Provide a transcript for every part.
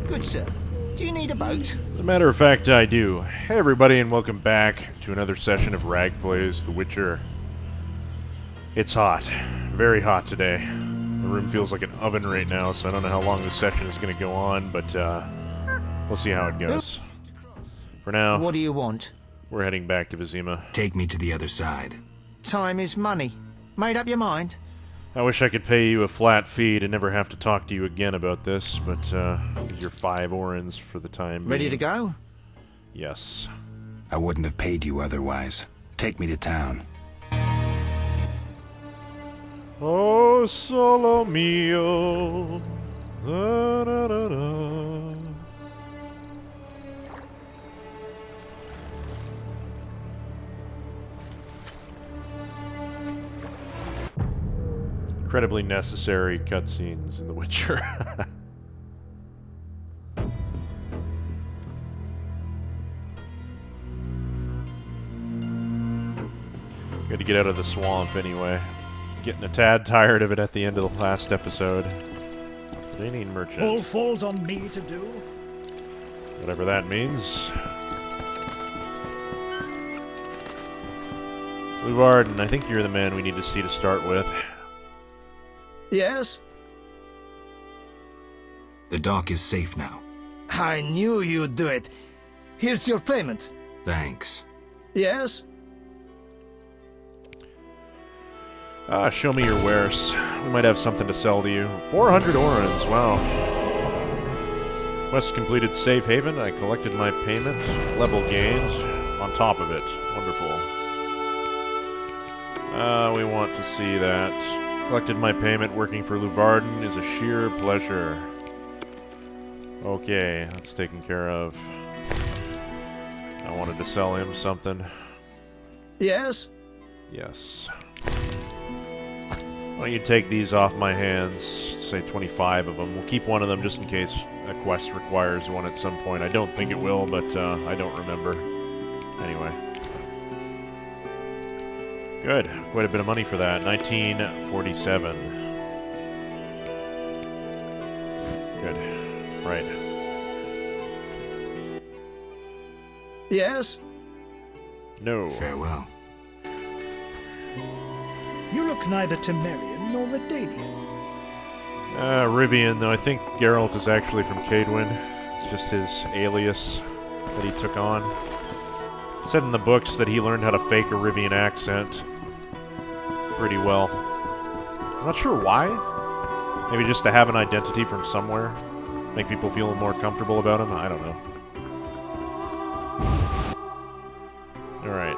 Good, sir. Do you need a boat? As a matter of fact, I do. Hey everybody, and welcome back to another session of Rag Plays The Witcher. It's hot. Very hot today. The room feels like an oven right now, so I don't know how long this session is going to go on, but we'll see how it goes. For now, What do you want? we're heading back to Vizima. Take me to the other side. Time is money. Made up your mind? I wish I could pay you a flat fee to never have to talk to you again about this, but here's your 5 orens for the time being. Ready to go? Yes. I wouldn't have paid you otherwise. Take me to town. Oh, solo mio. Da, da, da, da. Incredibly necessary cutscenes in The Witcher. Got to get out of the swamp anyway. Getting a tad tired of it at the end of the last episode. They need merchant. All falls on me to do. Whatever that means. Luvarden, I think you're the man we need to see to start with. Yes? The dock is safe now. I knew you'd do it. Here's your payment. Thanks. Yes? Show me your wares. We might have something to sell to you. 400 orens, wow. Quest completed Safe Haven. I collected my payment. Level gained on top of it. Wonderful. We want to see that. Collected my payment. Working for Luvarden is a sheer pleasure. Okay, that's taken care of. I wanted to sell him something. Yes? Yes. Why don't you take these off my hands, say 25 of them. We'll keep one of them just in case a quest requires one at some point. I don't think it will, but I don't remember. Anyway. Good. Quite a bit of money for that. 1947. Good. Right. Yes? No. Farewell. You look neither Temerian nor Redanian. Rivian, though I think Geralt is actually from Cadwin. It's just his alias that he took on. It said in the books that he learned how to fake a Rivian accent pretty well. I'm not sure why. Maybe just to have an identity from somewhere. Make people feel more comfortable about him. I don't know. Alright.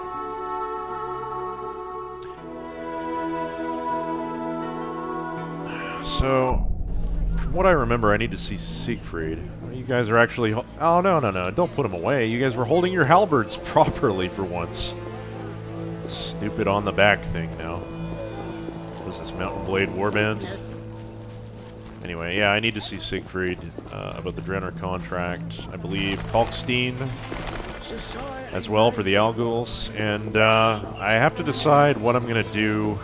So, from what I remember, I need to see Siegfried. You guys are actually... Oh, no, no, no. Don't put them away. You guys were holding your halberds properly for once. Stupid on the back thing now. What is this, Mountain Blade Warband? Yes. Anyway, yeah, I need to see Siegfried about the Drenner contract. I believe Kalkstein as well for the Alguls. And I have to decide what I'm going to do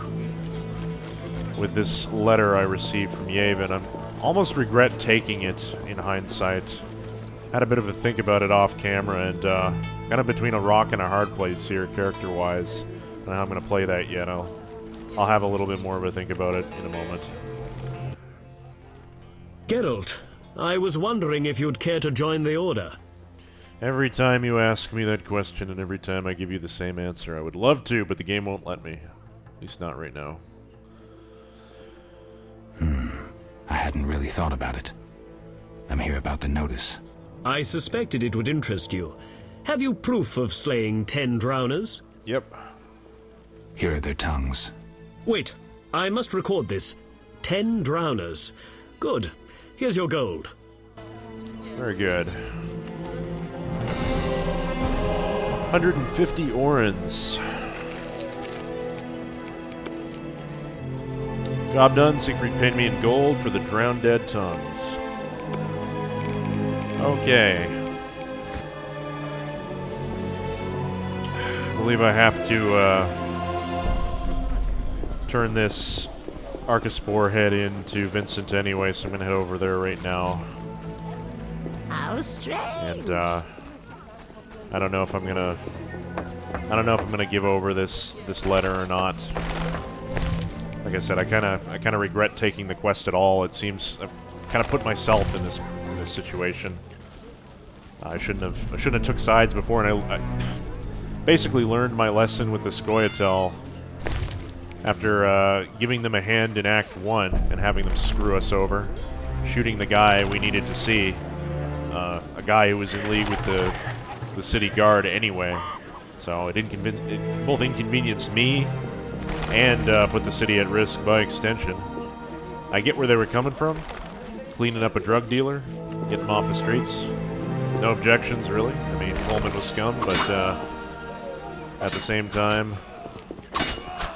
with this letter I received from Yavin. I almost regret taking it in hindsight. Had a bit of a think about it off camera, and kind of between a rock and a hard place here, character-wise. I don't know how I'm going to play that yet. I'll have a little bit more of a think about it in a moment. Geralt, I was wondering if you'd care to join the Order. Every time you ask me that question, and every time I give you the same answer, I would love to, but the game won't let me. At least not right now. I hadn't really thought about it. I'm here about the notice. I suspected it would interest you. Have you proof of slaying 10 drowners? Yep. Here are their tongues. Wait, I must record this. 10 drowners. Good. Here's your gold. Very good. 150 orens. Job done. Siegfried paid me in gold for the drowned dead tongues. Okay. I believe I have to turn this Arcaspore head into Vincent anyway, so I'm going to head over there right now. How strange. And I don't know if I'm gonna give over this letter or not. Like I said, I kind of regret taking the quest at all. It seems I've kind of put myself in this situation. I shouldn't have took sides before, and I basically learned my lesson with the Scoia'tael after giving them a hand in Act 1 and having them screw us over, shooting the guy we needed to see, a guy who was in league with the city guard anyway. So it both inconvenienced me and put the city at risk by extension. I get where they were coming from. Cleaning up a drug dealer, getting him off the streets. No objections, really. I mean, Coleman was scum, but at the same time,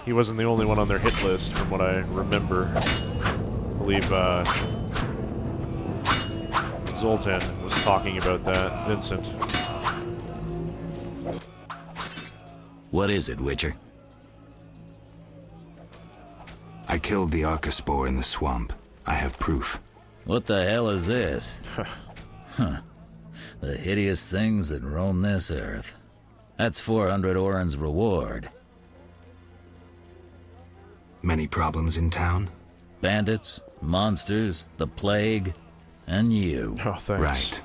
he wasn't the only one on their hit list, from what I remember. I believe Zoltan was talking about that. Vincent. What is it, Witcher? I killed the Arcaspore in the swamp. I have proof. What the hell is this? Huh. The hideous things that roam this earth. That's 400 Oren's reward. Many problems in town? Bandits, monsters, the plague, and you. Oh, thanks. Right.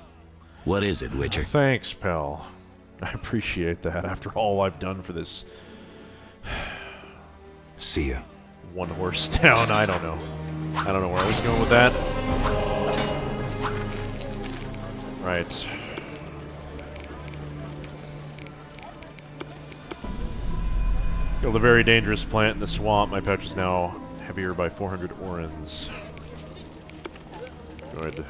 What is it, Witcher? Thanks, pal. I appreciate that after all I've done for this See ya. one-horse town. I don't know. I don't know where I was going with that. Right. Killed a very dangerous plant in the swamp. My pouch is now heavier by 400 Orens. Good.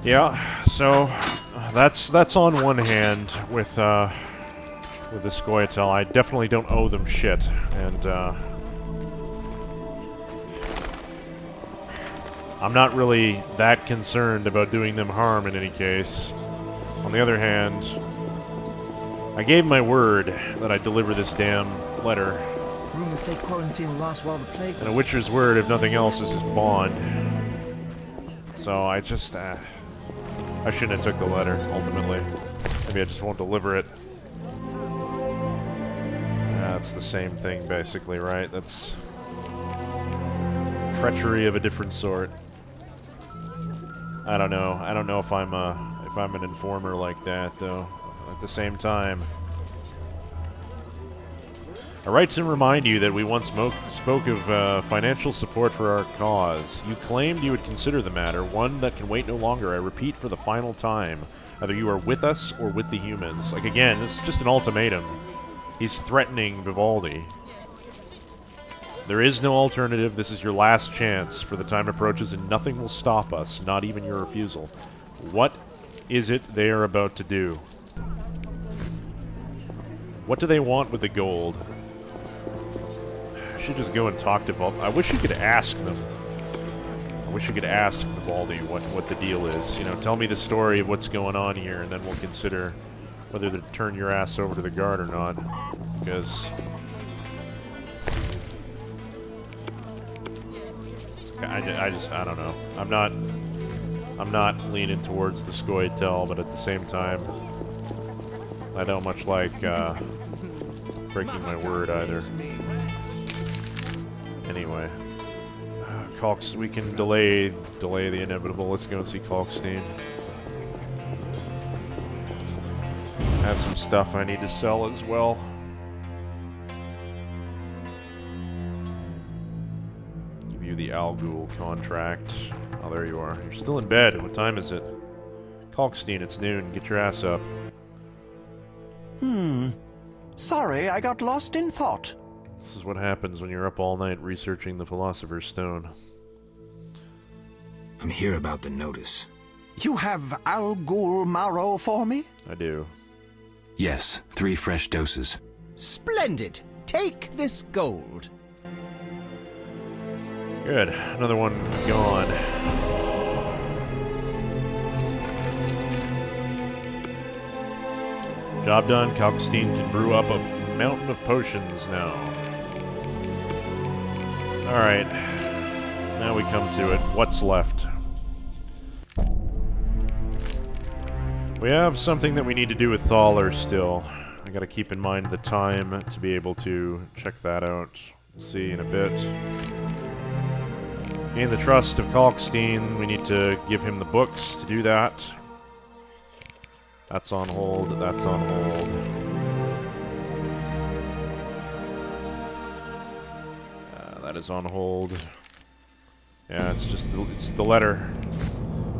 Yeah, so that's on one hand with the Scoia'tael. I definitely don't owe them shit, and I'm not really that concerned about doing them harm in any case. On the other hand, I gave my word that I'd deliver this damn letter. Rumors say quarantine lasts while the plague... And a Witcher's word, if nothing else, is his bond. So I just, I shouldn't have took the letter, ultimately. Maybe I just won't deliver it. That's the same thing, basically, right? That's treachery of a different sort. I don't know. I don't know if I'm an informer like that, though. At the same time, I write to remind you that we once spoke of financial support for our cause. You claimed you would consider the matter, one that can wait no longer. I repeat for the final time. Either you are with us or with the humans. Like, again, this is just an ultimatum. He's threatening Vivaldi. There is no alternative. This is your last chance, for the time approaches and nothing will stop us, not even your refusal. What is it they are about to do? What do they want with the gold? I should just go and talk to Vivaldi. I wish you could ask them. I wish you could ask Vivaldi what the deal is. You know, tell me the story of what's going on here, and then we'll consider whether to turn your ass over to the guard or not. Because I don't know. I'm not leaning towards the Scoia'tael, but at the same time, I don't much like breaking my word either. Anyway, we can delay the inevitable. Let's go and see Kalkstein. I have some stuff I need to sell as well. Give you the Algul contract. Oh, there you are. You're still in bed. What time is it? Kalkstein, it's noon. Get your ass up. Sorry, I got lost in thought. This is what happens when you're up all night researching the Philosopher's Stone. I'm here about the notice. You have Al Ghul marrow for me? I do. Yes, 3 fresh doses. Splendid. Take this gold. Good. Another one gone. Job done. Kalkstein can brew up a mountain of potions now. Alright. Now we come to it. What's left? We have something that we need to do with Thaler still. I gotta keep in mind the time to be able to check that out. We'll see in a bit. Gain the trust of Kalkstein. We need to give him the books to do that. That's on hold. That's on hold. That is on hold. Yeah, it's just it's the letter.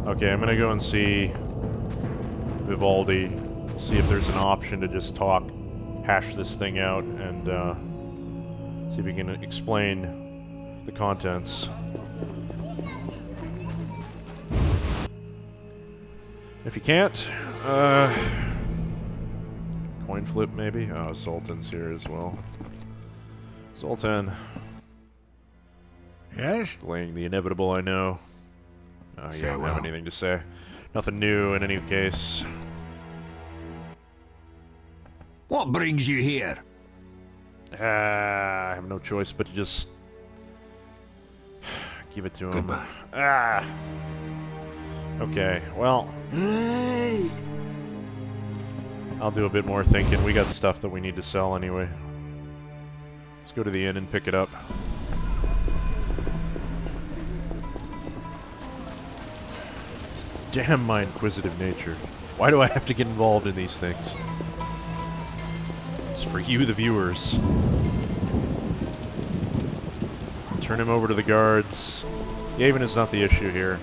Okay, I'm gonna go and see Vivaldi. See if there's an option to just hash this thing out, and see if he can explain the contents. If you can't, coin flip maybe? Oh, Zoltan's here as well. Zoltan. Yes? Delaying the inevitable, I know. You don't have Farewell. anything to say. Nothing new in any case. What brings you here? I have no choice but to just give it to him. Goodbye. Okay, well, I'll do a bit more thinking. We got stuff that we need to sell anyway. Let's go to the inn and pick it up. Damn my inquisitive nature. Why do I have to get involved in these things? It's for you, the viewers. Turn him over to the guards. Yavin is not the issue here.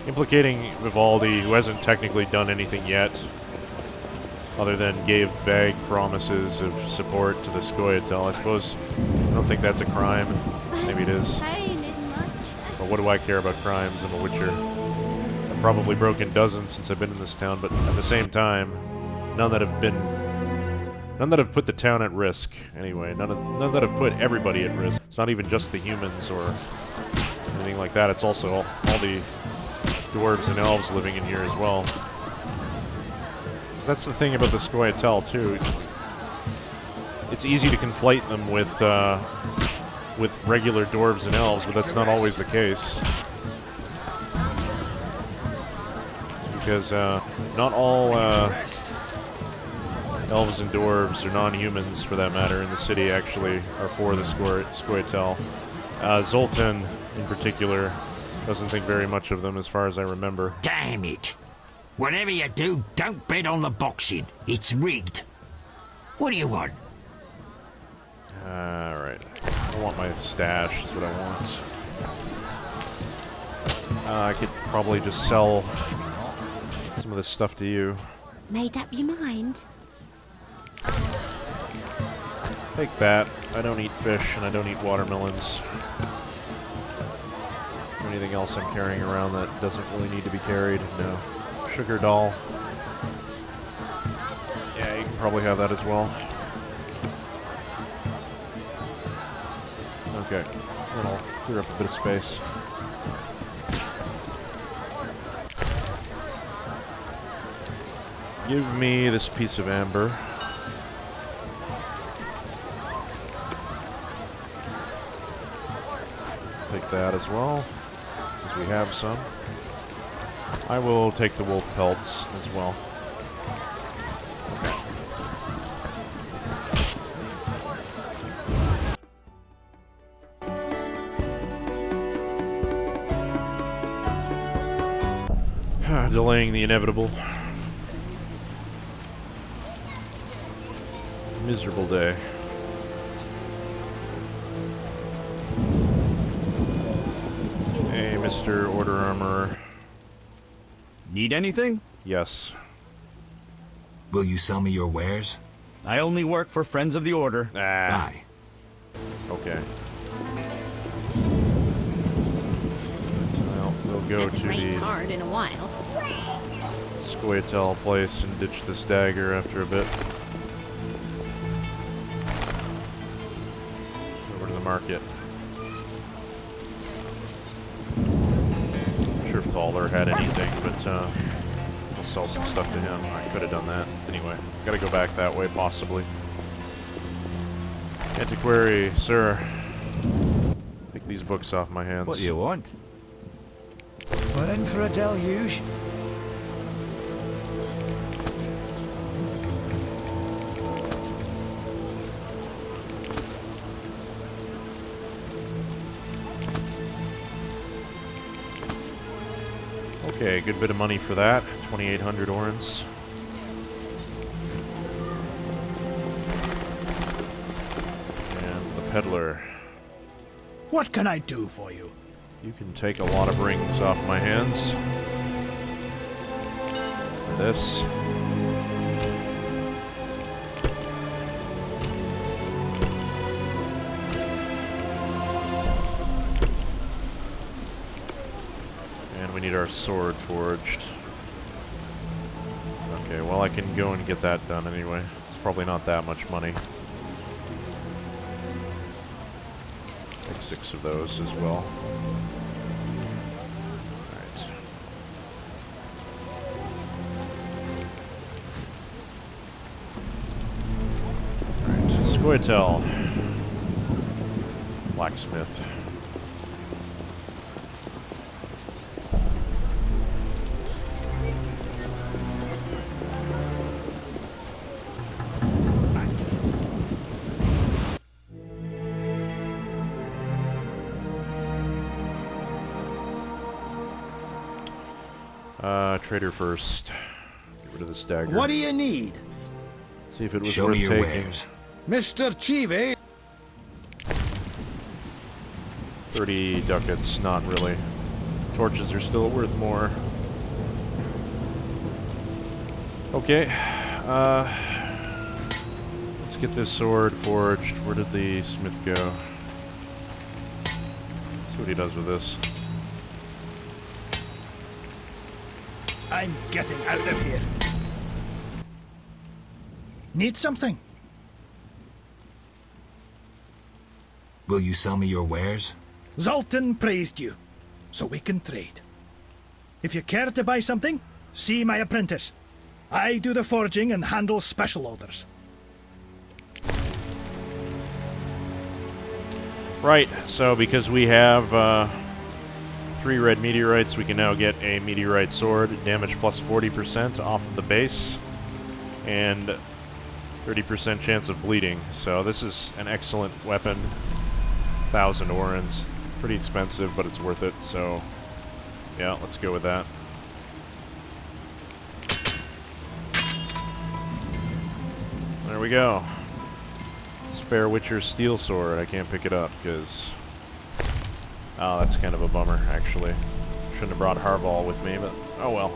Implicating Vivaldi, who hasn't technically done anything yet, other than gave vague promises of support to the Scoia'tael. I suppose I don't think that's a crime. Maybe it is. But what do I care about crimes? I'm a witcher. I've probably broken dozens since I've been in this town, but at the same time, none that have put the town at risk. Anyway, none that have put everybody at risk. It's not even just the humans or anything like that. It's also all the dwarves and elves living in here as well. 'Cause that's the thing about the Scoia'tael too. It's easy to conflate them with regular dwarves and elves, but that's not always the case. Because not all elves and dwarves, or non-humans for that matter, in the city actually are for the Scoia'tael. Zoltan, in particular, doesn't think very much of them as far as I remember. Damn it. Whatever you do, don't bet on the boxing. It's rigged. What do you want? Alright. I want my stash, is what I want. I could probably just sell some of this stuff to you. Made up your mind? Take that. I don't eat fish, and I don't eat watermelons. Anything else I'm carrying around that doesn't really need to be carried? No. Sugar doll. Yeah, you can probably have that as well. Okay. Then I'll clear up a bit of space. Give me this piece of amber. Take that as well, because we have some. I will take the wolf pelts as well. Okay. Delaying the inevitable. Miserable day. Hey, Mr. Order Armorer. Need anything? Yes. Will you sell me your wares? I only work for Friends of the Order. Bye. Okay. Well, we'll go Hasn't to rained the hard in a while. Scoia'tael place and ditch this dagger after a bit. Over to the market. Not sure if Thaler had anything, but I'll sell some stuff to him. I could have done that. Anyway, gotta go back that way, possibly. Antiquary, sir. Take these books off my hands. What do you want? We're in for a deluge. Okay, good bit of money for that. 2,800 orens. And the peddler. What can I do for you? You can take a lot of rings off my hands. For this. And we need our sword forged. Okay, well I can go and get that done anyway. It's probably not that much money. Take 6 of those as well. Alright. Alright, Scoia'tael. Blacksmith. Trader first. Get rid of this dagger. What do you need? See if it was Show worth me your taking. wares. Mr. Chive? 30 ducats, not really. Torches are still worth more. Okay. Let's get this sword forged. Where did the smith go? See what he does with this. I'm getting out of here. Need something? Will you sell me your wares? Zoltan praised you, so we can trade. If you care to buy something, see my apprentice. I do the forging and handle special orders. Right, so because we have 3 red meteorites, we can now get a meteorite sword, damage plus 40% off of the base, and 30% chance of bleeding. So this is an excellent weapon. 1,000 orens. Pretty expensive, but it's worth it, so yeah, let's go with that. There we go. Spare Witcher's steel sword. I can't pick it up because... oh, that's kind of a bummer, actually. Shouldn't have brought Harval with me, but oh well.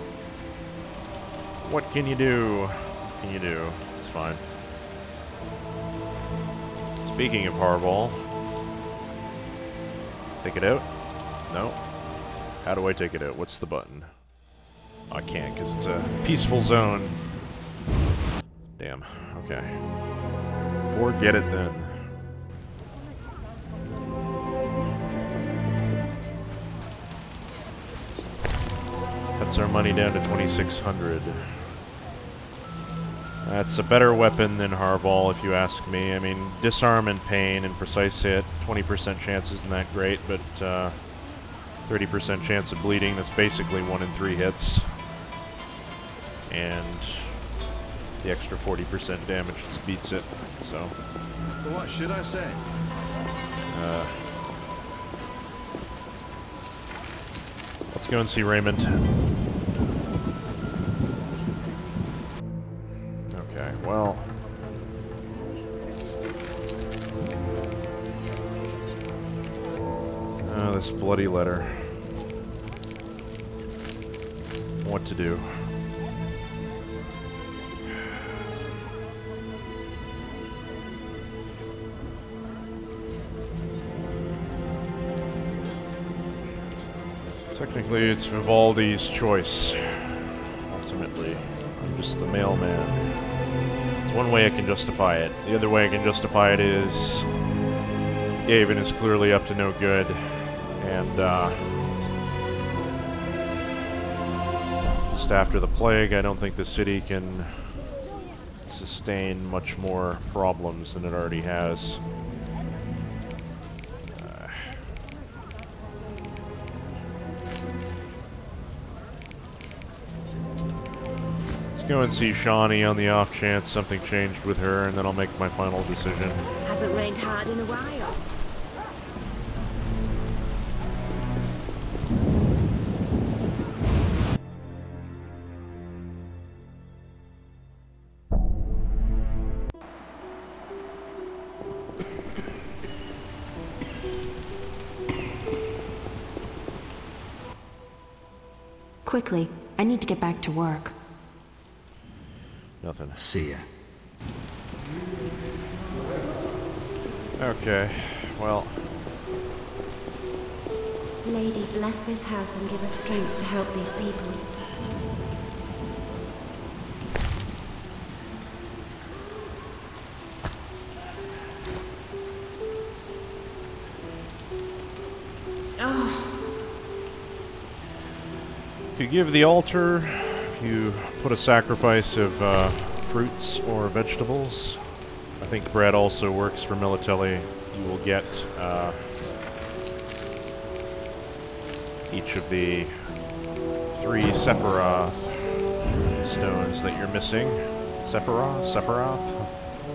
What can you do? What can you do? It's fine. Speaking of Harval... take it out? No. How do I take it out? What's the button? Oh, I can't because it's a peaceful zone. Damn. Okay. Forget it then. Cuts our money down to 2,600. That's a better weapon than Harval, if you ask me. I mean, disarm and pain and precise hit, 20% chance isn't that great, but 30% chance of bleeding, that's basically 1 in 3 hits. And the extra 40% damage just beats it, so... what should I say? Let's go and see Raymond. Okay, well... this bloody letter. What to do? Technically, it's Vivaldi's choice. Ultimately, I'm just the mailman. There's one way I can justify it. The other way I can justify it is Yavin is clearly up to no good, and just after the plague, I don't think the city can sustain much more problems than it already has. Go and see Shawnee on the off chance something changed with her, and then I'll make my final decision. Hasn't rained hard in a while. Quickly, I need to get back to work. Nothing. See ya. Okay, well, Lady, bless this house and give us strength to help these people. if you give the altar, if you put a sacrifice of fruits or vegetables, I think bread also works for Militelli. You will get each of the 3 Sephiroth stones that you're missing. Sephiroth? Sephiroth?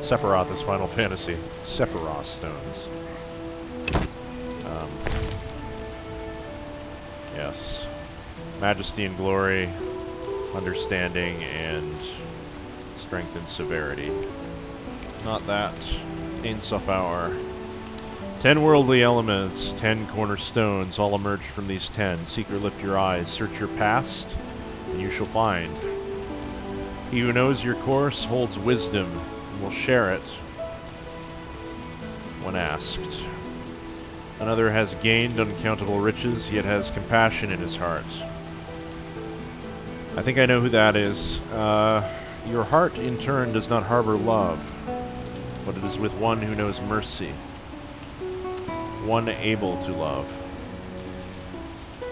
Sephiroth is Final Fantasy. Sephiroth stones. Yes. Majesty and glory, understanding, and strength and severity. Not that. Ein Sof-Hour. 10 worldly elements, 10 cornerstones, all emerged from these 10. Seek or lift your eyes, search your past, and you shall find. He who knows your course holds wisdom, and will share it when asked. Another has gained uncountable riches, yet has compassion in his heart. I think I know who that is. Your heart, in turn, does not harbor love, but it is with one who knows mercy. One able to love.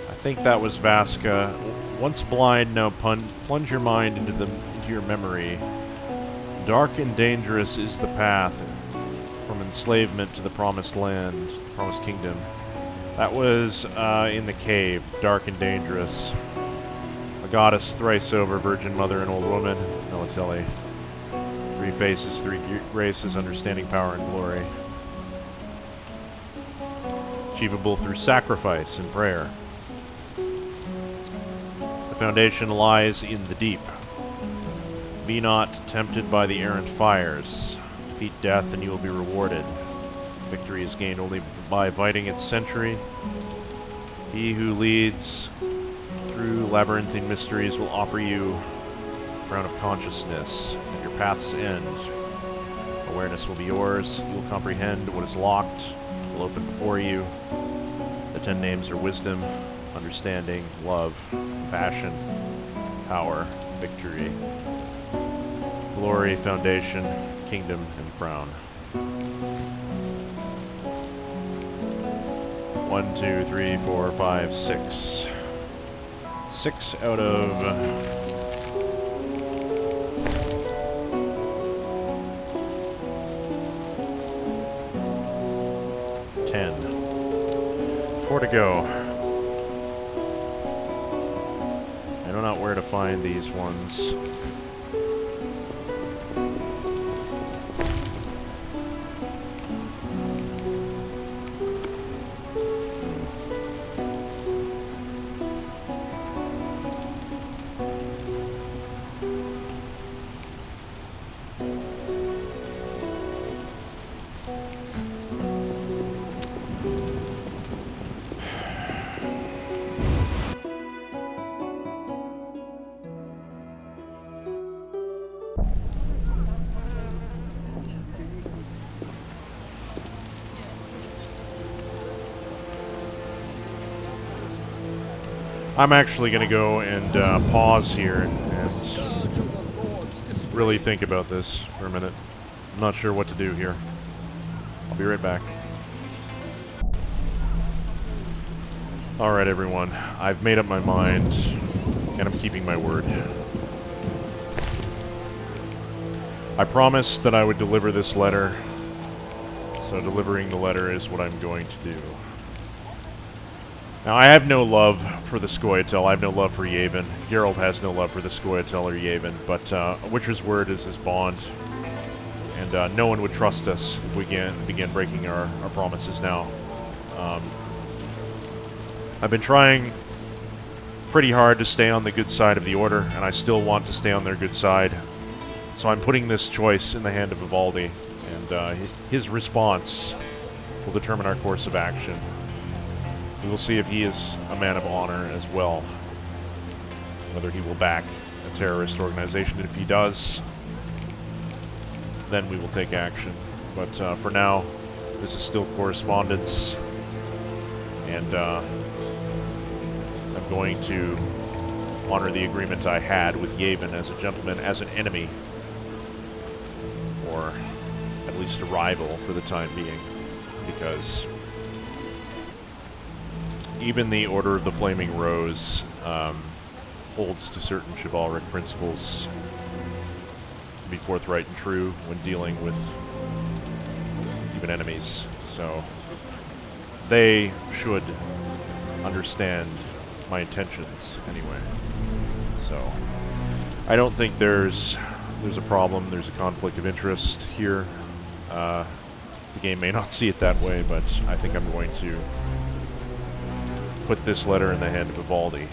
I think that was Vasca. Once blind, now plunge your mind into your memory. Dark and dangerous is the path from enslavement to the promised land, the promised kingdom. That was in the cave. Dark and dangerous. A goddess thrice over, virgin mother and old woman. Militelli. 3 faces, 3 races, understanding, power, and glory. Achievable through sacrifice and prayer. The foundation lies in the deep. Be not tempted by the errant fires. Defeat death and you will be rewarded. Victory is gained only by fighting its century. He who leads through labyrinthine mysteries will offer you a crown of consciousness at your path's end. Awareness will be yours. You will comprehend what is locked. Will open before you. The 10 names are wisdom, understanding, love, compassion, power, victory, glory, foundation, kingdom, and crown. 1, 2, 3, 4, 5, 6. 6 out of 10. 4 to go. I know not where to find these ones. I'm actually going to go and pause here and really think about this for a minute. I'm not sure what to do here. I'll be right back. Alright everyone, I've made up my mind, and I'm keeping my word. I promised that I would deliver this letter, so delivering the letter is what I'm going to do. Now, I have no love for the Scoia'tael. I have no love for Yavin. Geralt has no love for the Scoia'tael or Yavin, but a Witcher's word is his bond, and no one would trust us if we begin breaking our promises now. I've been trying pretty hard to stay on the good side of the Order, and I still want to stay on their good side. So I'm putting this choice in the hand of Vivaldi, and his response will determine our course of action. We will see if he is a man of honor as well. whether he will back a terrorist organization. And if he does, then we will take action. But for now, this is still correspondence, and I'm going to honor the agreement I had with Yavin as a gentleman, as an enemy, or at least a rival for the time being, because even the Order of the Flaming Rose holds to certain chivalric principles, to be forthright and true when dealing with even enemies. So they should understand my intentions anyway. So I don't think there's a problem, there's a conflict of interest here. The game may not see it that way, but I think I'm going to put this letter in the hand of Vivaldi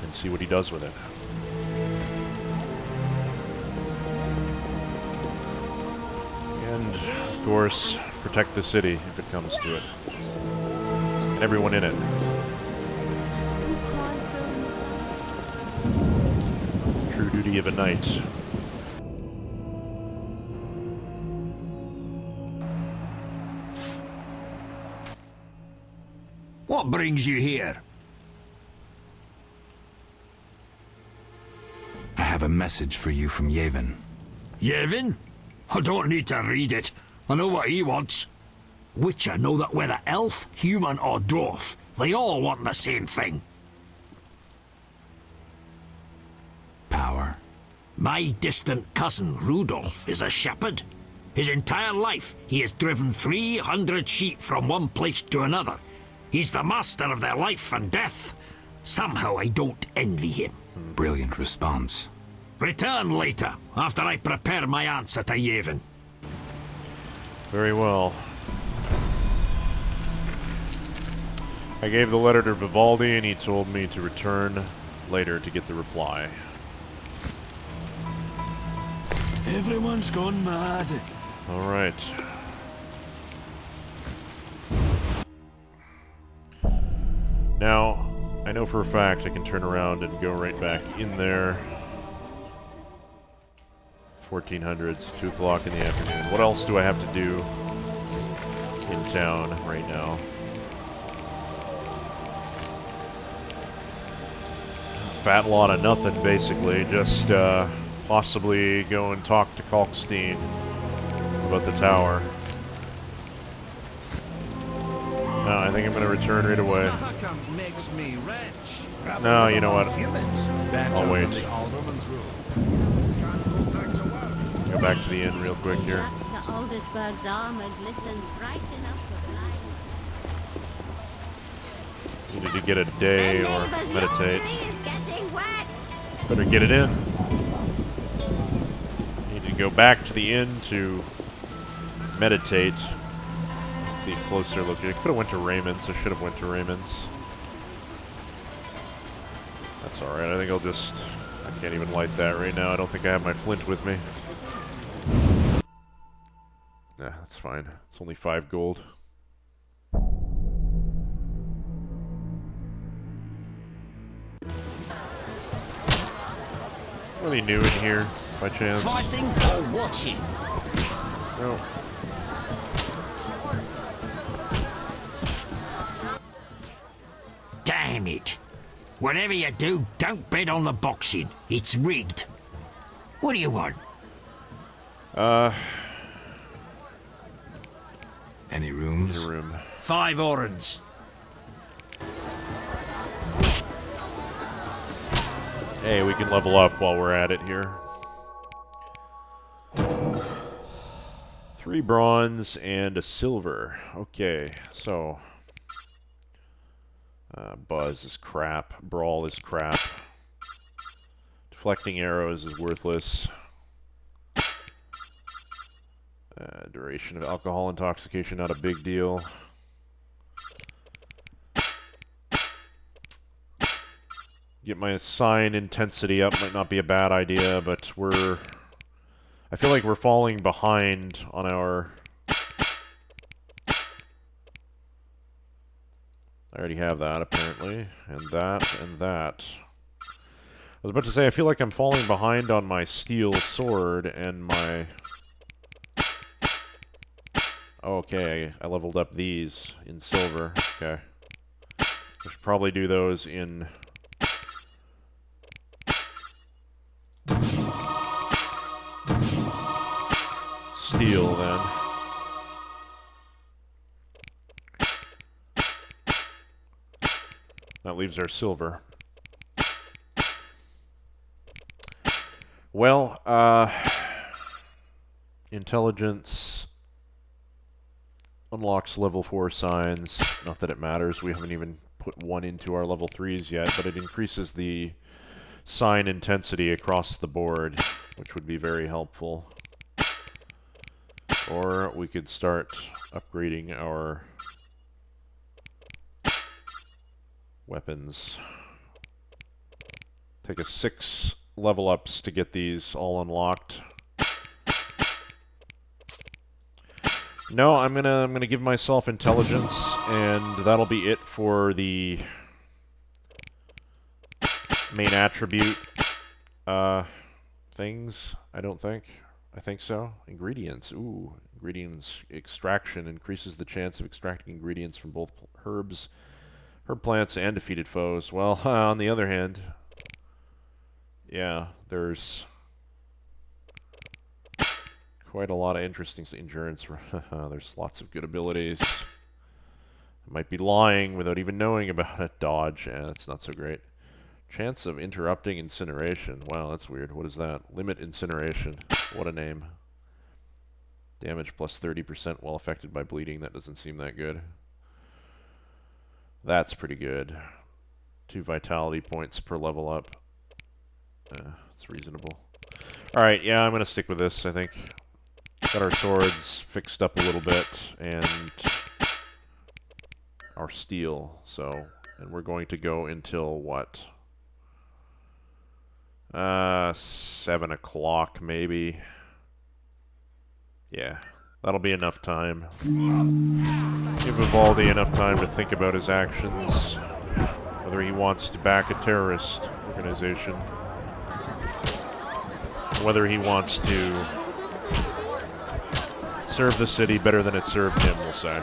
and see what he does with it. And, of course, protect the city if it comes to it. And everyone in it. True duty of a knight. What brings you here? I have a message for you from Yavin. Yevon? I don't need to read it. I know what he wants. Witcher know that whether elf, human or dwarf, they all want the same thing. Power. My distant cousin, Rudolph, is a shepherd. His entire life, he has driven 300 sheep from one place to another. He's the master of their life and death. Somehow I don't envy him. Brilliant response. Return later, after I prepare my answer to Yevon. Very well. I gave the letter to Vivaldi, and he told me to return later to get the reply. Everyone's gone mad. Alright. Now, I know for a fact I can turn around and go right back in there. 1400s, 2 o'clock in the afternoon. What else do I have to do in town right now? Fat lot of nothing, basically. Just possibly go and talk to Kalkstein about the tower. No, I think I'm going to return right away. No, you know what? I'll wait. Go back to the inn real quick here. The Aldersburg's armor glistened bright enough for light. Needed to get a day or meditate. Better get it in. Need to go back to the inn to meditate. Be closer look. I could have went to Raymond's. I should have went to Raymond's. That's alright. I think I'll just... I can't even light that right now. I don't think I have my flint with me. Nah, that's fine. It's only 5 gold. Really new in here, by chance? Fighting or watching? No. Damn it. Whatever you do, don't bet on the boxing. It's rigged. What do you want? Any rooms? Any room. 5 orens. Hey, we can level up while we're at it here. 3 bronze and a silver. Okay, so... Buzz is crap. Brawl is crap. Deflecting arrows is worthless. Duration of alcohol intoxication, not a big deal. Get my sign intensity up, might not be a bad idea, but we're... I feel like we're falling behind on our I already have that, apparently. And that, and that. I was about to say, I feel like I'm falling behind on my steel sword and my... Okay, I leveled up these in silver. Okay. I should probably do those in... steel, then. That leaves our silver. Well, intelligence unlocks level 4 signs. Not that it matters, we haven't even put one into our level 3s yet, but it increases the sign intensity across the board, which would be very helpful. Or we could start upgrading our weapons. Take a 6 level ups to get these all unlocked. No, I'm gonna give myself intelligence, and that'll be it for the main attribute things. I don't think. I think so. Ingredients. Ooh, ingredients extraction increases the chance of extracting ingredients from both herb plants and defeated foes. Well, on the other hand, yeah, there's quite a lot of interesting endurance. There's lots of good abilities. I might be lying without even knowing about it. Dodge, yeah, that's not so great. Chance of interrupting incineration. Wow, that's weird. What is that? Limit incineration. What a name. Damage plus 30% while affected by bleeding. That doesn't seem that good. That's pretty good. 2 vitality points per level up. It's reasonable. Alright, yeah, I'm going to stick with this, I think. Got our swords fixed up a little bit, and our steel, so... And we're going to go until, what? 7 o'clock, maybe. Yeah, that'll be enough time. Give Vivaldi enough time to think about his actions. Whether he wants to back a terrorist organization. Whether he wants to serve the city better than it served him, we'll say.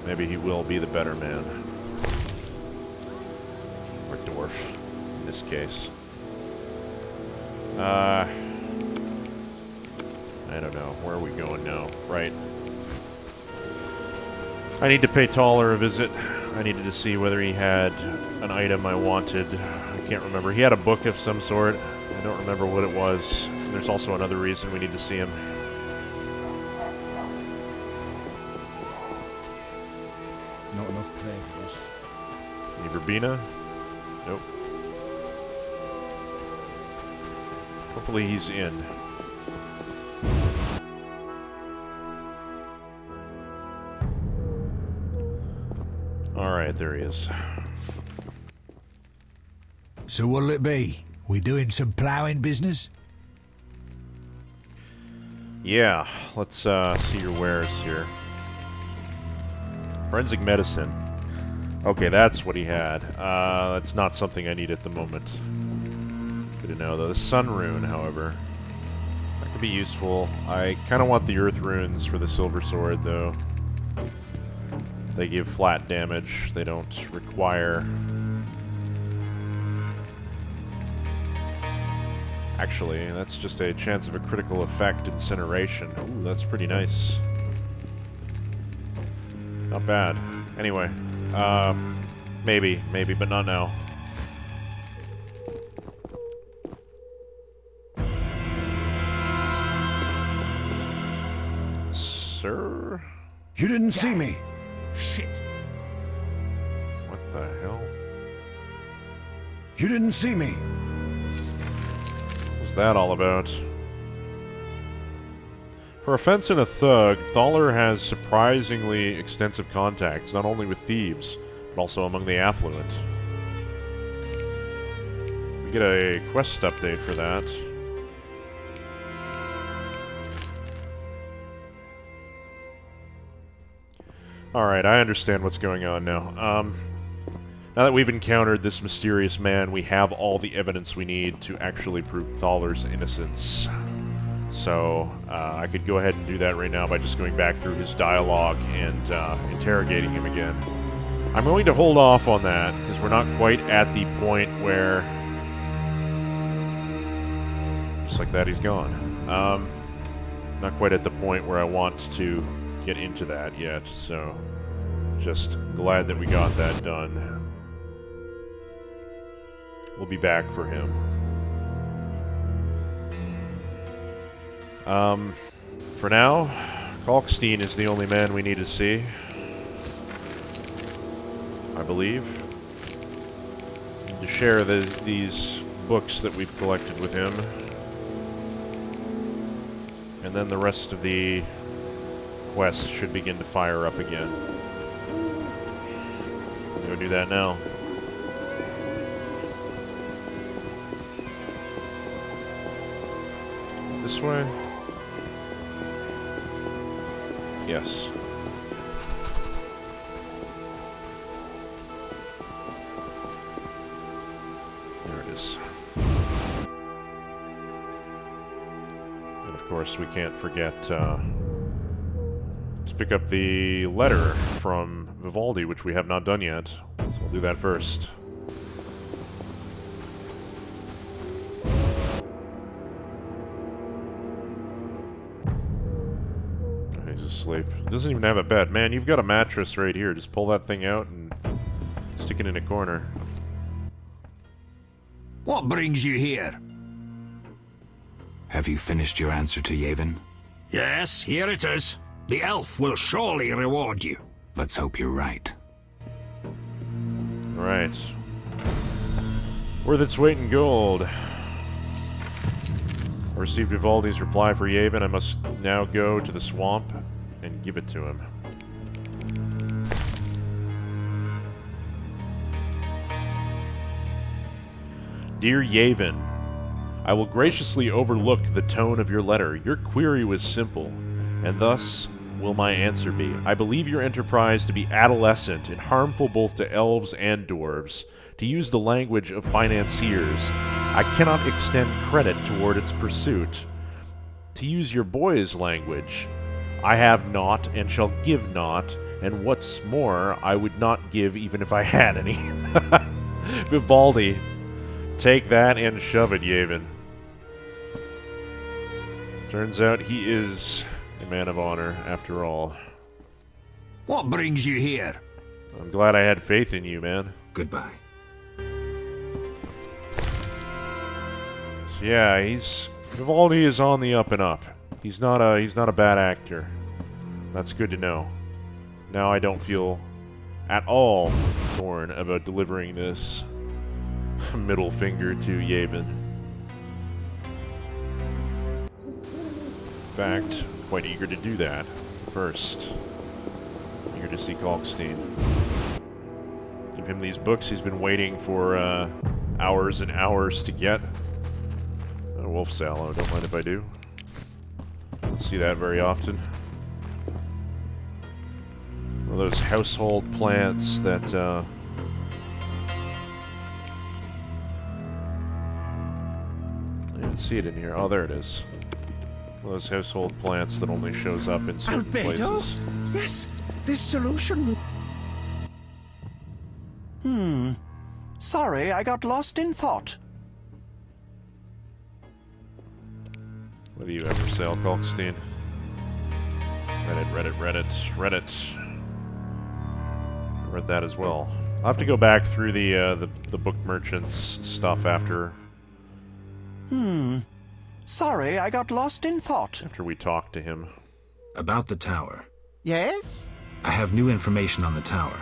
Maybe he will be the better man. Or dwarf, in this case. I don't know. Where are we going now? Right. I need to pay Taller a visit. I needed to see whether he had an item I wanted. I can't remember. He had a book of some sort. I don't remember what it was. There's also another reason we need to see him. Not enough play for us. Any verbena? Nope. Hopefully he's in. Alright, there he is. So what'll it be? We doing some ploughing business? Yeah, let's see your wares here. Forensic medicine. Okay, that's what he had. That's not something I need at the moment. Good to know, though. The sun rune, however. That could be useful. I kind of want the earth runes for the silver sword, though. They give flat damage. They don't require... Actually, that's just a chance of a critical effect incineration. Ooh, that's pretty nice. Not bad. Anyway, maybe, but not now. Sir? You didn't see me. Shit. What the hell? You didn't see me. What's that all about? For a fence and a thug, Thaler has surprisingly extensive contacts, not only with thieves, but also among the affluent. Get a quest update for that. Alright, I understand what's going on now. Now that we've encountered this mysterious man, we have all the evidence we need to actually prove Thaler's innocence. So, I could go ahead and do that right now by just going back through his dialogue and interrogating him again. I'm going to hold off on that, because we're not quite at the point where... Just like that, he's gone. Not quite at the point where I want to get into that yet, so... Just glad that we got that done. We'll be back for him. For now, Kalkstein is the only man we need to see. I believe. To share these books that we've collected with him. And then the rest of the quests should begin to fire up again. Go do that now. This way? Yes. There it is. And of course we can't forget, let's pick up the letter from Vivaldi, which we have not done yet. So we'll do that first. He's asleep. He doesn't even have a bed. Man, you've got a mattress right here. Just pull that thing out and stick it in a corner. What brings you here? Have you finished your answer to Yavin? Yes, here it is. The elf will surely reward you. Let's hope you're right. Right. Worth its weight in gold. I received Vivaldi's reply for Yavin. I must now go to the swamp and give it to him. Dear Yavin, I will graciously overlook the tone of your letter. Your query was simple, and thus will my answer be. I believe your enterprise to be adolescent and harmful both to elves and dwarves. To use the language of financiers, I cannot extend credit toward its pursuit. To use your boys' language, I have not and shall give not, and what's more, I would not give even if I had any. Vivaldi, take that and shove it, Yavin. Turns out he is a man of honor, after all. What brings you here? I'm glad I had faith in you, man. Goodbye. So yeah, Vivaldi is on the up and up. He's not a bad actor. That's good to know. Now I don't feel at all torn about delivering this middle finger to Yavin. In fact, quite eager to do that first. Eager to see Kalkstein. Give him these books he's been waiting for hours and hours to get. A wolf sallow, don't mind if I do. Don't see that very often. One of those household plants that I didn't see it in here. Oh, there it is. One of those household plants that only shows up in certain places. Yes, this solution. Sorry, I got lost in thought. What do you ever sell, Kalkstein? Reddit. I read that as well. I'll have to go back through the book merchant's stuff after. Sorry, I got lost in thought. After we talk to him. About the tower. Yes? I have new information on the tower.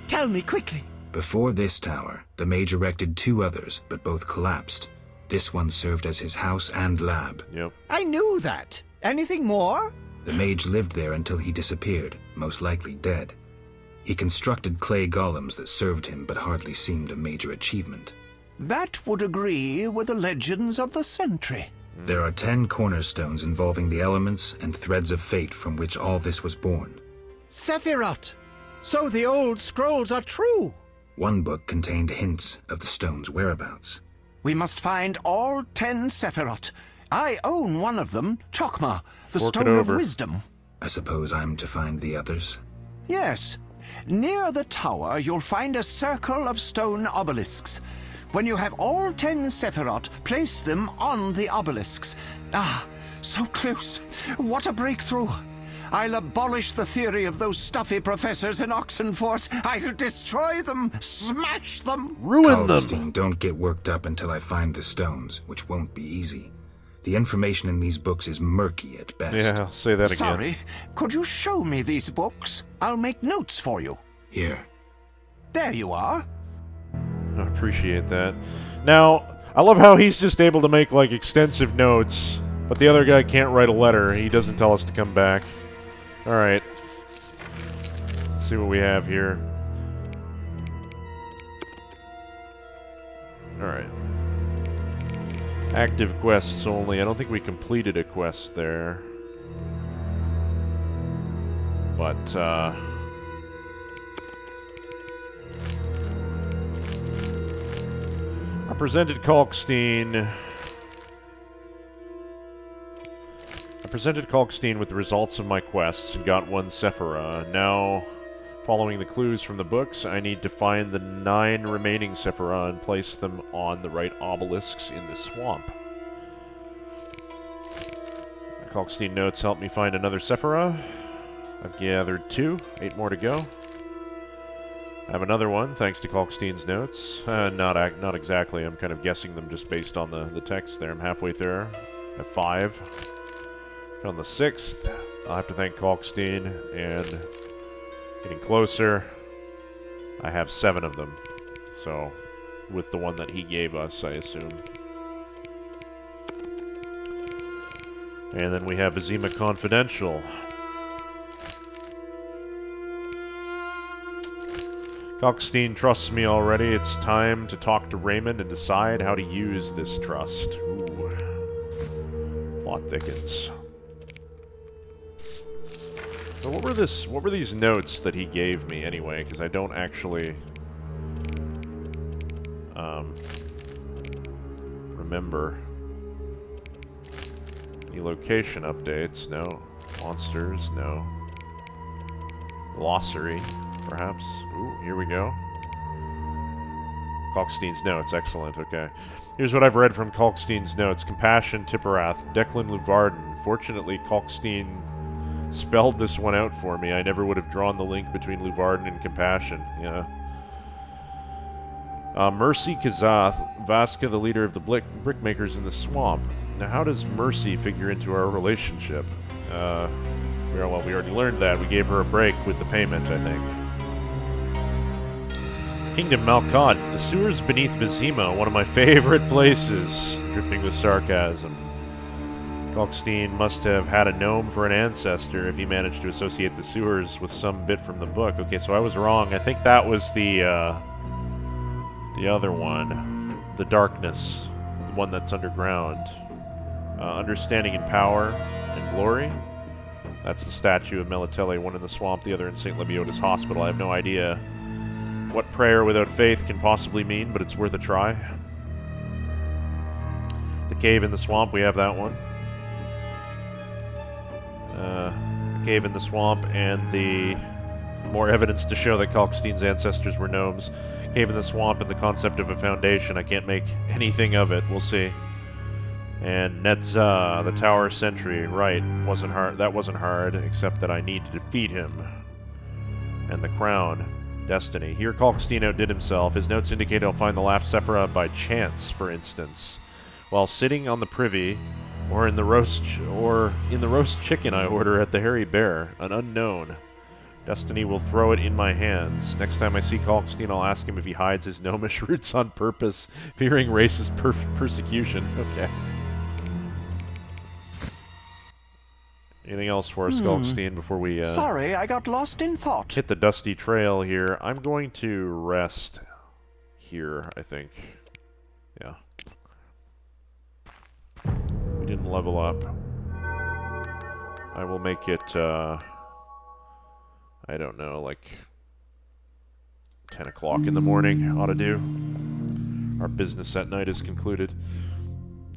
Tell me quickly. Before this tower, the mage erected 2 others, but both collapsed. This one served as his house and lab. Yep. I knew that. Anything more? The mage lived there until he disappeared, most likely dead. He constructed clay golems that served him but hardly seemed a major achievement. That would agree with the legends of the century. There are 10 cornerstones involving the elements and threads of fate from which all this was born. Sephiroth! So the old scrolls are true! One book contained hints of the stone's whereabouts. We must find all 10 Sephiroth. I own one of them, Chokmah, the Stone of Wisdom. I suppose I'm to find the others? Yes. Near the tower, you'll find a circle of stone obelisks. When you have all 10 Sephiroth, place them on the obelisks. Ah, so close. What a breakthrough. I'll abolish the theory of those stuffy professors in Oxenfort. I'll destroy them, smash them, ruin them. Don't get worked up until I find the stones, which won't be easy. The information in these books is murky at best. Yeah, I'll say that again. Sorry, could you show me these books? I'll make notes for you. Here. There you are. I appreciate that. Now, I love how he's just able to make, like, extensive notes, but the other guy can't write a letter. He doesn't tell us to come back. Alright. Let's see what we have here. Alright. Active quests only. I don't think we completed a quest there. But, I presented Kalkstein with the results of my quests and got 1 Sephira. Now, following the clues from the books, I need to find the 9 remaining Sephira and place them on the right obelisks in the swamp. Kalkstein notes help me find another Sephira. I've gathered 2, 8 more to go. I have another one, thanks to Kalkstein's notes. Not exactly, I'm kind of guessing them just based on the text there. I'm halfway there. I have 5. Found the 6th. I'll have to thank Kalkstein, and getting closer, I have 7 of them. So, with the one that he gave us, I assume. And then we have Vizima Confidential. Kalkstein trusts me already. It's time to talk to Raymond and decide how to use this trust. Ooh. Plot thickens. So what were these notes that he gave me anyway? Because I don't actually remember. Any location updates? No. Monsters? No. Glossary, perhaps? Ooh, here we go. Kalkstein's notes. Excellent, okay. Here's what I've read from Kalkstein's notes. Compassion, Tipperath, Declan Luvarden. Fortunately, Kalkstein spelled this one out for me. I never would have drawn the link between Luvarden and Compassion. Yeah. Mercy Kazath, Vaska, the leader of the brickmakers in the swamp. Now, how does Mercy figure into our relationship? Well, we already learned that. We gave her a break with the payment, I think. Kingdom Malkad, the sewers beneath Vizima, one of my favorite places. Dripping with sarcasm. Kalkstein must have had a gnome for an ancestor if he managed to associate the sewers with some bit from the book. Okay, so I was wrong. I think that was the other one. The darkness. The one that's underground. Understanding and power and glory. That's the statue of Melitele, one in the swamp, the other in St. Lebiota's hospital. I have no idea what prayer without faith can possibly mean, but it's worth a try. The cave in the swamp, we have that one. Cave in the swamp and the more evidence to show that Kalkstein's ancestors were gnomes. Cave in the swamp and the concept of a foundation. I can't make anything of it. We'll see. And Netza, the Tower Sentry. Right. Wasn't hard. That wasn't hard, except that I need to defeat him. And the crown. Destiny. Here Kalkstein outdid himself. His notes indicate he'll find the last Sephira by chance, for instance. While sitting on the privy, or in the roast chicken I order at the Hairy Bear, an unknown. Destiny will throw it in my hands. Next time I see Kalkstein, I'll ask him if he hides his gnomish roots on purpose, fearing racist persecution. Okay. Anything else for us, Kalkstein, before we Sorry, I got lost in thought. Hit the dusty trail here? I'm going to rest here, I think. didn't level up. I will make it, I don't know, like 10 o'clock in the morning ought to do. Our business at night is concluded.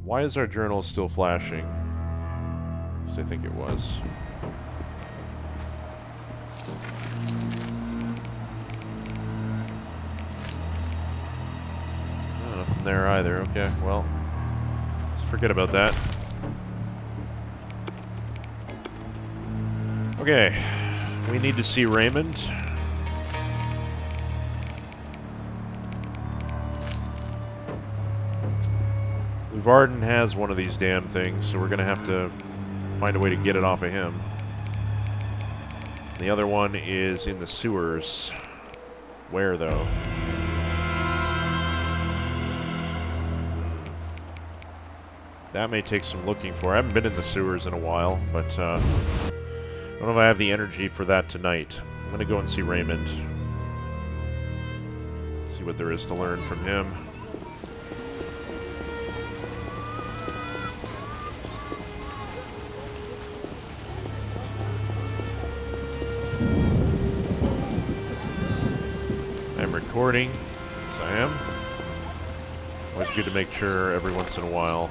Why is our journal still flashing? Because I think it was. Oh, nothing there either. Okay, well, let's forget about that. Okay, we need to see Raymond. Varden has one of these damn things, so we're going to have to find a way to get it off of him. The other one is in the sewers. Where, though? That may take some looking for. I haven't been in the sewers in a while, but I don't know if I have the energy for that tonight. I'm going to go and see Raymond. See what there is to learn from him. Recording. Yes, I am. Always good to make sure every once in a while.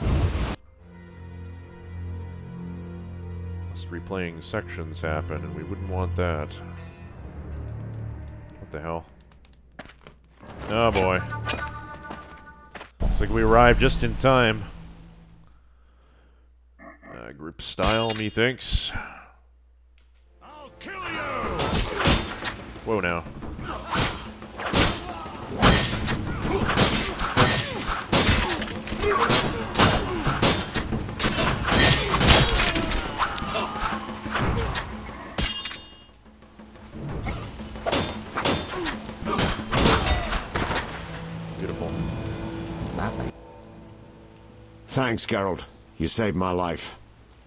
Must replaying sections happen, and we wouldn't want that. What the hell? Oh boy. Looks like we arrived just in time. Group style, methinks. I'll kill you! Whoa now. Beautiful. Thanks, Geralt. You saved my life.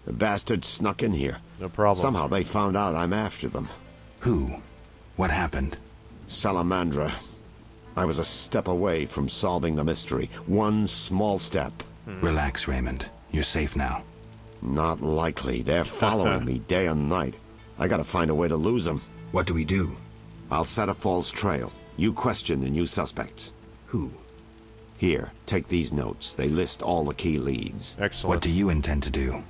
The bastards snuck in here. No problem. Somehow they found out I'm after them. Who? What happened? Salamandra. I was a step away from solving the mystery. One small step. Relax, Raymond. You're safe now. Not likely. They're following me day and night. I gotta find a way to lose them. What do we do? I'll set a false trail. You question the new suspects. Who? Here, take these notes. They list all the key leads. Excellent. What do you intend to do?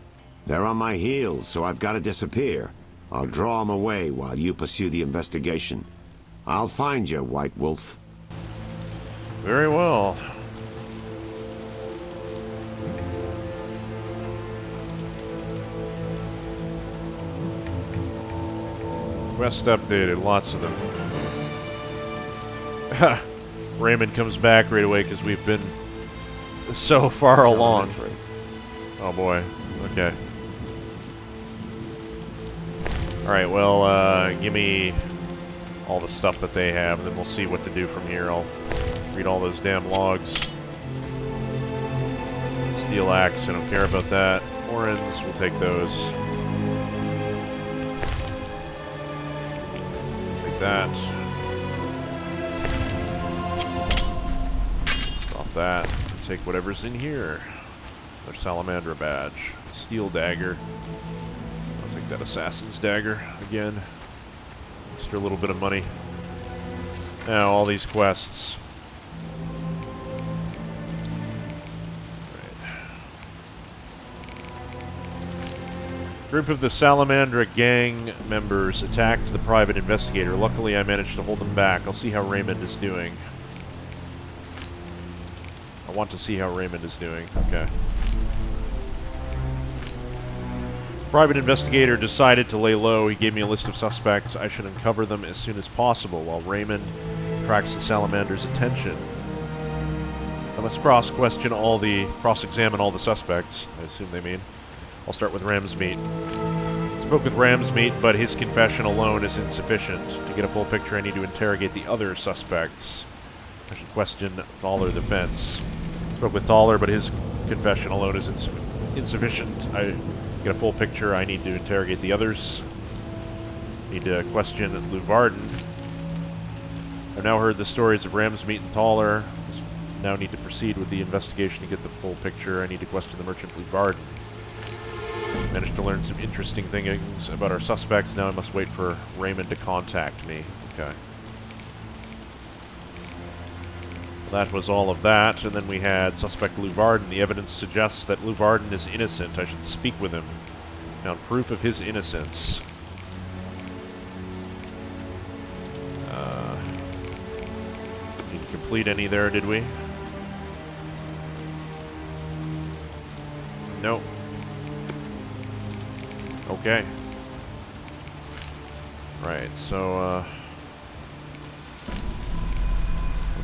They're on my heels, so I've got to disappear. I'll draw them away while you pursue the investigation. I'll find you, White Wolf. Very well. Quest updated, lots of them. Raymond comes back right away because we've been so far along. Oh boy. Okay. Alright, well, give me all the stuff that they have, and then we'll see what to do from here. I'll read all those damn logs. Steel axe, I don't care about that. Orens, we'll take those. Take that. Drop that. Take whatever's in here. Their Salamandra badge. Steel dagger. I'll take that assassin's dagger again. Extra little bit of money. Now, all these quests. Group of the Salamandra gang members attacked the private investigator. Luckily, I managed to hold them back. I'll see how Raymond is doing. I want to see how Raymond is doing. Okay. Private investigator decided to lay low. He gave me a list of suspects. I should uncover them as soon as possible while Raymond attracts the Salamander's attention. I must cross-examine all the suspects, I assume they mean. I'll start with Ramsmeat. Spoke with Ramsmeat, but his confession alone is insufficient. To get a full picture, I need to interrogate the other suspects. I should question Thaler the fence. Spoke with Thaler, but his confession alone is insufficient. I get a full picture, I need to interrogate the others. Need to question Varden. I've now heard the stories of Ramsmeat and Thaler. Now need to proceed with the investigation to get the full picture. I need to question the merchant Varden. Managed to learn some interesting things about our suspects. Now I must wait for Raymond to contact me. Okay. That was all of that, and then we had suspect Luvarden. The evidence suggests that Luvarden is innocent. I should speak with him. Now, proof of his innocence. Didn't complete any there, did we? Nope. Okay. Right, so,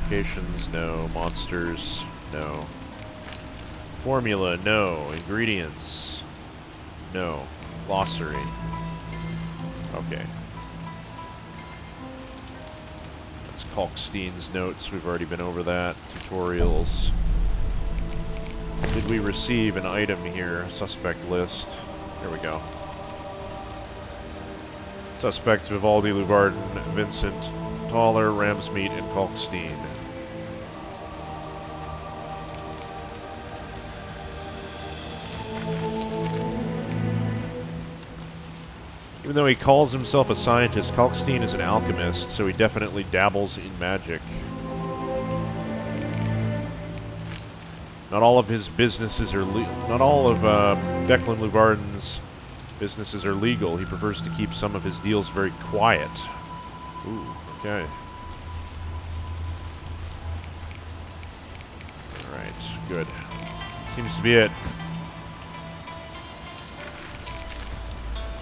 locations, no. Monsters, no. Formula, no. Ingredients, no. Glossary. Okay. That's Kalkstein's notes. We've already been over that. Tutorials. Did we receive an item here? Suspect list. Here we go. Suspects Vivaldi, Luvarden, Vincent, Toller, Ramsmeet, and Kalkstein. Even though he calls himself a scientist, Kalkstein is an alchemist, so he definitely dabbles in magic. Not all of his businesses are not all of Declan Luvarden's businesses are legal. He prefers to keep some of his deals very quiet. Ooh, okay. Alright, good. Seems to be it.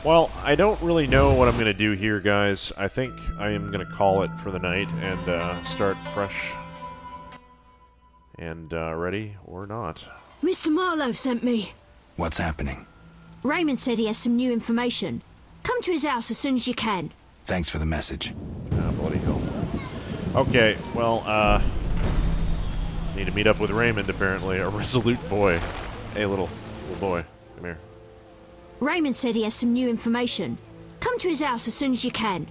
Well, I don't really know what I'm going to do here, guys. I think I am going to call it for the night and start fresh and ready or not. Mr. Marlowe sent me. What's happening? Raymond said he has some new information. Come to his house as soon as you can. Thanks for the message. Ah, bloody hell. Okay, well, need to meet up with Raymond, apparently. A resolute boy. Hey, little boy. Come here. Raymond said he has some new information. Come to his house as soon as you can.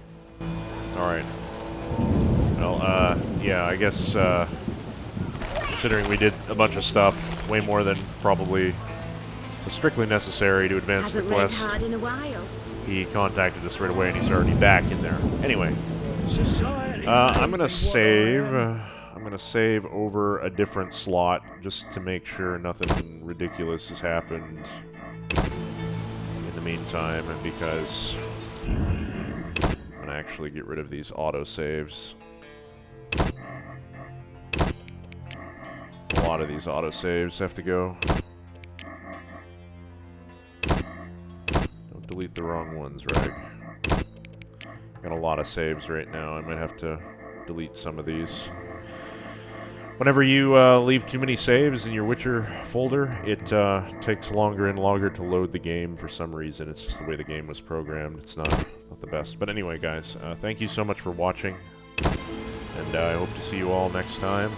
Alright. Well, yeah, I guess, considering we did a bunch of stuff, way more than probably was strictly necessary to advance the quest. Hard in a while. He contacted us right away, and he's already back in there. Anyway, I'm gonna save. I'm gonna save over a different slot just to make sure nothing ridiculous has happened in the meantime, and because I'm gonna actually get rid of these autosaves. A lot of these autosaves have to go. Delete the wrong ones, Reg. Got a lot of saves right now. I might have to delete some of these. Whenever you leave too many saves in your Witcher folder, it takes longer and longer to load the game for some reason. It's just the way the game was programmed. It's not the best. But anyway, guys, thank you so much for watching. And I hope to see you all next time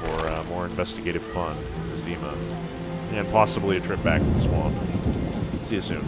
for more investigative fun in Zima. And possibly a trip back to the swamp. See you soon.